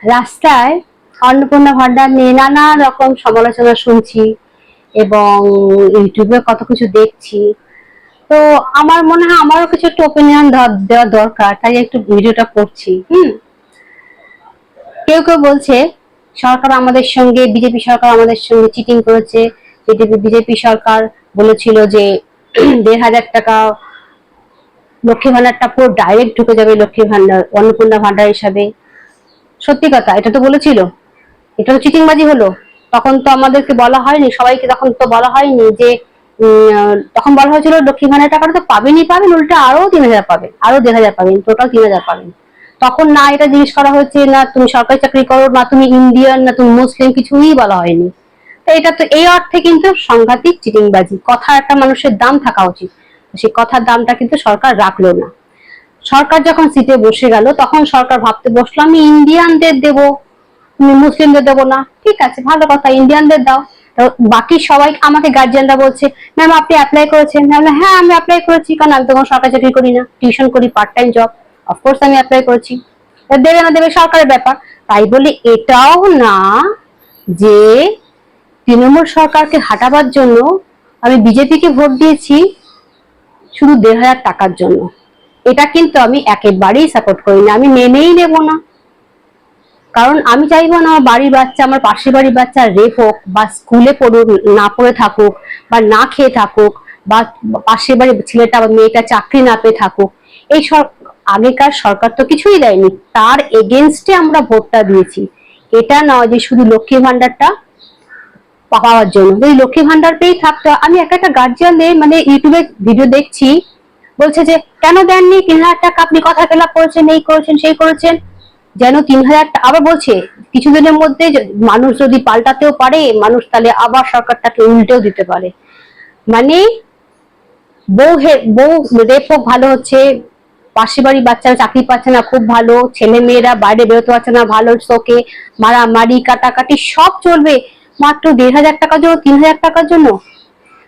রাস্তায় অন্নপূর্ণা ভান্ডার নিয়ে নানা রকম সমালোচনা শুনছি এবং ইউটিউবে কত কিছু দেখছি। তো আমার মনে হয় আমারও কিছু একটু ওপিনিয়ন দেওয়া দরকার, তাই একটু ভিডিওটা করছি। কেউ কেউ বলছে সরকার আমাদের সঙ্গে, বিজেপি সরকার আমাদের সঙ্গে চিটিং করেছে। বিজেপি সরকার বলেছিল যে ১,৫০০ টাকা লক্ষ্মী ভান্ডারটা পুরো ডাইরেক্ট ঢুকে যাবে লক্ষ্মী ভান্ডার, অন্নপূর্ণা ভান্ডার হিসাবে। সত্যি কথা, এটা তো বলেছিল। এটা তো চিটিংবাজি হলো। তখন তো আমাদেরকে বলা হয়নি, সবাইকে তখন তো বলা হয়নি যে তখন বলা হয়েছিল লক্ষ্মী ভান্ডার টাকাটা তো পাবেনই পাবেন, উল্টা আরো ৩,০০০ পাবেন, আরো ১,৫০০ পাবেন, টোটাল ৩,০০০ পাবেন। তখন না এটা জিজ্ঞেস করা হয়েছে না তুমি সরকারি চাকরি করো, না তুমি ইন্ডিয়ান, না তুমি মুসলিম, কিছুই বলা হয়নি। তো এটা তো এই অর্থে কিন্তু সাংঘাতিক চিটিংবাজি। কথা একটা মানুষের দাম থাকা উচিত, সেই কথার দামটা কিন্তু সরকার রাখলো না। সরকার যখন সিটে বসে গেল তখন সরকার ভাবতে বসলো আমি ইন্ডিয়ানদের দেবো, মুসলিমদের দেবো না। ঠিক আছে, ভালো কথা, ইন্ডিয়ানদের দাও। তো বাকি সবাই আমাকে গার্জিয়ানরা বলছে ম্যাম আপনি অ্যাপ্লাই করেছেন? হ্যাঁ আমি অ্যাপ্লাই করেছি, কারণ আমি তো কোনো সরকারি চাকরি করি না, টিউশন করি, পার্ট টাইম জব। অফকোর্স আমি অ্যাপ্লাই করেছি। দেবে না দেবে সরকারের ব্যাপার। তাই বলে এটাও না যে তৃণমূল সরকারকে হাঁটাবার জন্য আমি বিজেপিকে ভোট দিয়েছি শুধু ১,৫০০ টাকার জন্য। এটা কিন্তু আমি একেবারেই সাপোর্ট করি না, আমি মেনেই নেব না। কারণ আমি চাইবো না আমার বাড়ির বাচ্চা, আমার পাশের বাড়ির বাচ্চা রেপ হোক, বা স্কুলে পড়ুক না পড়ে থাকুক, বা না খেয়ে থাকুক, বা পাশের বাড়ির ছেলেটা বা মেয়েটা চাকরি না পেয়ে থাকুক। এই আগেকার সরকার তো কিছুই দেয়নি, তার এগেনস্টে আমরা ভোটটা দিয়েছি। এটা নয় যে শুধু লক্ষ্মী ভান্ডারটা পাওয়ার জন্য। যদি লক্ষ্মী ভান্ডার পেয়েই থাকতো, আমি একটা গার্জিয়ানদের মানে ইউটিউবে ভিডিও দেখছি, বলছে যে কেন দেননি ৩,০০০ টাকা, আপনি কথা খেলাপ করেছেন, এই করেছেন সেই করেছেন। যেন ৩,০০০ আবার বলছে কিছুদিনের মধ্যে মানুষ যদি পাল্টাতেও পারে মানুষ, তাহলে আবার সরকারটাকে উল্টেও দিতে পারে। মানে বউ রেপ হোক ভালো হচ্ছে, পাশের বাড়ির বাচ্চারা চাকরি পাচ্ছে না খুব ভালো, ছেলে মেয়েরা বাইরে বেরোতে পারছে না ভালো শোকে, মারামারি কাটাকাটি সব চলবে মাত্র ১,৫০০ টাকার জন্য, ৩,০০০ টাকার জন্য।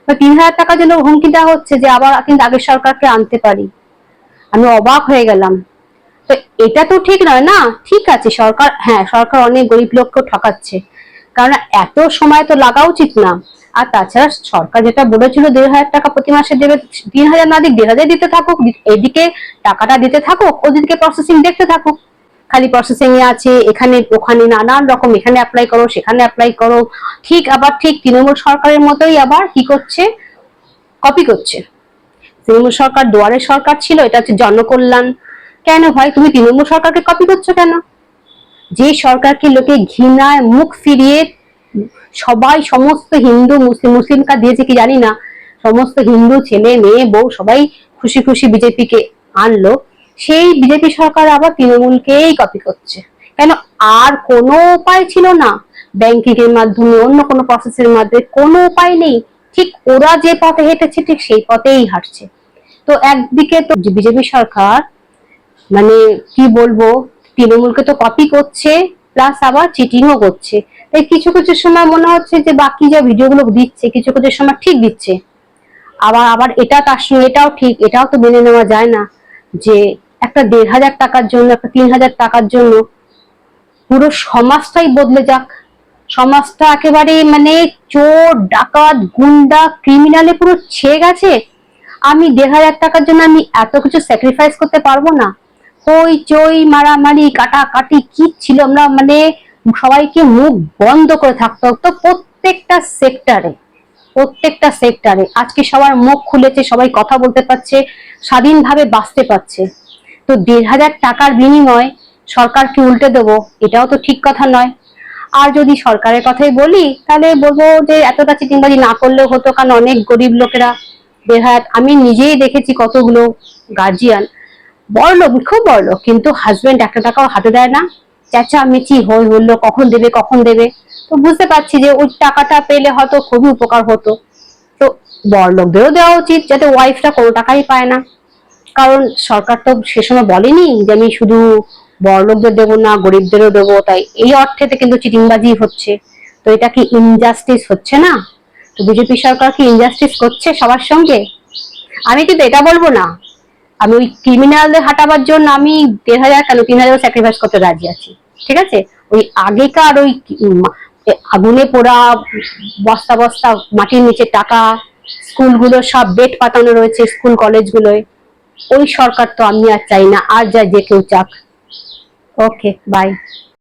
৩,০০০ টাকার জন্য হুমকি দেওয়া হচ্ছে যে আবার কিন্তু আগের সরকারকে আনতে পারি। আমি অবাক হয়ে গেলাম। তো এটা তো ঠিক নয় না। ঠিক আছে সরকার, হ্যাঁ সরকার অনেক গরিব লোককে ঠকাচ্ছে, কারণ এত সময় তো লাগা উচিত না। আর তাছাড়া সরকার যেটা বলেছিল ১,৫০০ টাকা প্রতি মাসে দেবে, ৩,০০০ না দিক ১,৫০০ দিতে থাকুক, এদিকে টাকাটা দিতে থাকুক, ওদিকে প্রসেসিং দেখতে থাকুক। খালি প্রসেসিং এ আছে, এখানে ওখানে নানান রকম, এখানে অ্যাপ্লাই করো সেখানে অ্যাপ্লাই করো। ঠিক আবার ঠিক তৃণমূল সরকারের মতোই আবার কি করছে, কপি করছে। তৃণমূল সরকার দুয়ারে সরকার ছিল, এটা হচ্ছে জনকল্যাণ। কেন ভাই তুমি তৃণমূল সরকারকে কপি করছো কেন? যে সরকারকে লোকে ঘৃণায় মুখ ফিরিয়ে, সবাই সমস্ত হিন্দু মুসলিমকা দিয়েছে কি জানি না, সমস্ত হিন্দু ছেলে মেয়ে বউ সবাই খুশি খুশি বিজেপিকে আনলো, সেই বিজেপি সরকার আবার তৃণমূলকেই কপি করছে। কেন? আর কোনো উপায় ছিল না, ব্যাংকিং এর মাধ্যমে অন্য কোনো প্রসেসের মাধ্যমে কোনো উপায় নেই। ঠিক ওরা যে পথে হেঁটেছে ঠিক সেই পথেই হাঁটছে। তো একদিকে তো বিজেপি সরকার মানে কি বলবো, তৃণমূলকে তো কপি করছে, প্লাস আবার চিটিংও করছে। তাই কিছু কিছু সময় মনে হচ্ছে যে বাকি যে ভিডিওগুলো দিচ্ছে কিছু কিছু সময় ঠিক দিচ্ছে, আবার আবার এটা তার সঙ্গে এটাও ঠিক, এটাও তো মেনে নেওয়া যায় না যে একটা ১,৫০০ টাকার জন্য, একটা ৩,০০০ টাকার জন্য পুরো সমাজটাই বদলে যাক। সমাজটা একেবারে মানে চোর ডাকাত গুন্ডা ক্রিমিনালে পুরো ছেয়ে গেছে। আমি ১,৫০০ টাকার জন্য আমি এত কিছু স্যাক্রিফাইস করতে পারবো না। হইচই মারামারি কাটাকাটি কি ছিল, আমরা মানে সবাইকে মুখ বন্ধ করে থাকতে হতো প্রত্যেকটা সেক্টরে। প্রত্যেকটা সেক্টরে আজকে সবার মুখ খুলেছে, সবাই কথা বলতে পারছে, স্বাধীনভাবে বাঁচতে পারছে। তো ১,৫০০ টাকার বিনিময়ে সরকারকে উল্টে দেবো, এটাও তো ঠিক কথা নয়। আর যদি সরকারের কথাই বলি তাহলে বলবো যে এতটা চিটিংবাজি না করলেও হতো, কারণ অনেক গরিব লোকেরা ১,৫০০, আমি নিজেই দেখেছি কতগুলো গার্জিয়ান বড়লোক, খুব বড়লোক, কিন্তু হাজবেন্ড একটা টাকাও হাতে দেয় না, চেঁচামেচি হলো কখন দেবে কখন দেবে। তো বুঝতে পারছি যে ওই টাকাটা পেলে হয়তো খুবই উপকার হতো। তো বড়লোকদেরও দেওয়া উচিত, যাতে ওয়াইফরা কোনো টাকাই পায় না। কারণ সরকার তো সে সময় বলেনি যে আমি শুধু বড়লোকদের দেবো না গরিবদেরও দেবো, তাই এই অর্থেতে কিন্তু চিটিংবাজি হচ্ছে। তো এটা কি ইনজাস্টিস হচ্ছে না? তো বিজেপি সরকার কি ইনজাস্টিস করছে সবার সঙ্গে? আমি কিন্তু এটা বলবো না, আমি ওই ক্রিমিনালদের হাঁটাবার জন্য আমি ১,৫০০ কেন ৩,০০০ স্যাক্রিফাইস করতে রাজি আছি। ঠিক আছে, ওই আগেকার ওই আগুনে পোড়া বস্তা বস্তা মাটির নিচে টাকা, স্কুলগুলো সব বেড পাতানো রয়েছে স্কুল কলেজগুলোয়, ওই সরকার তো আমি আর চাই না, আর যা যে কেউ চাক। ওকে, বাই।